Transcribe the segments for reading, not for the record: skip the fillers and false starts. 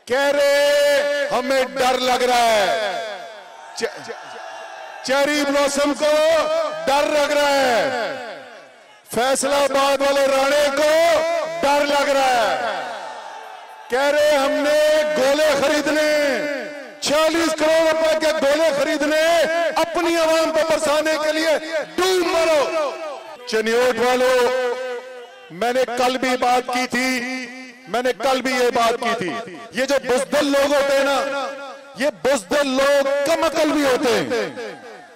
कह रहे हमें डर लग रहा है, चेरी ब्लॉसम को डर लग रहा है, फैसलाबाद वाले राणे को डर लग रहा है। कह रहे हमने गोले खरीदने, 46 करोड़ रुपए के गोले खरीदने अपनी आवाम को बरसाने के लिए, डूब मरो। चनियोट वालों, मैंने कल भी बात की ये बात की थी, ये जो बुज़दिल लोग होते हैं ना, ये बुज़दिल लोग कम अकल भी होते हैं।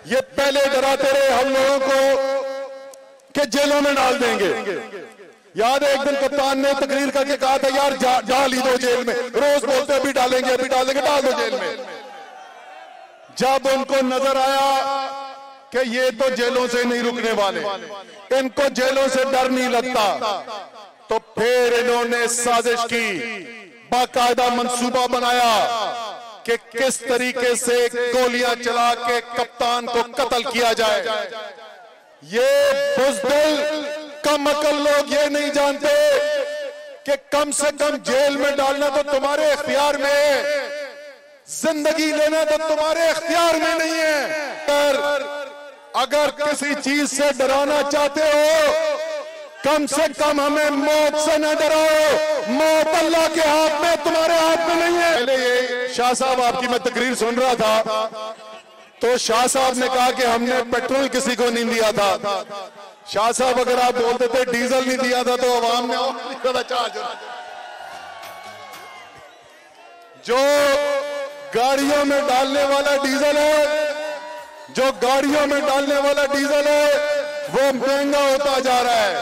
ये पहले डराते रहे हम लोगों को कि जेलों में डाल देंगे। याद है एक दिन कप्तान ने तकरीर करके कहा था यार डाल ही दो जेल में, रोज बोलते अभी डालेंगे डाल दो जेल में। जब उनको नजर आया कि ये तो जेलों से नहीं रुकने वाले, इनको जेलों से डर नहीं लगता, तो फिर इन्होंने साजिश की, बाकायदा मंसूबा बनाया कि किस तरीके से गोलियां चला के कप्तान को कत्ल किया जाए। ये बुज़दिल कम अकल लोग ये नहीं जानते कि कम से कम जेल में डालना तो तुम्हारे इख्तियार में है, जिंदगी लेना तो तुम्हारे इख्तियार में नहीं है। अगर किसी चीज से डराना चाहते हो, कम से कम हमें मौत से न डराओ। मौत अल्लाह के हाथ में, तुम्हारे हाथ में नहीं है। पहले ये शाह साहब आपकी मैं तकरीर सुन रहा था, तो शाह साहब ने कहा कि हमने पेट्रोल किसी को नहीं दिया था। शाह साहब अगर आप बोलते थे डीजल नहीं दिया था तो अवाम ने चार्ज, जो गाड़ियों में डालने वाला डीजल है, जो गाड़ियों में डालने वाला डीजल है वो महंगा होता जा रहा है,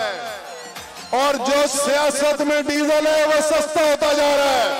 और जो सियासत में डीजल है वो सस्ता होता जा रहा है।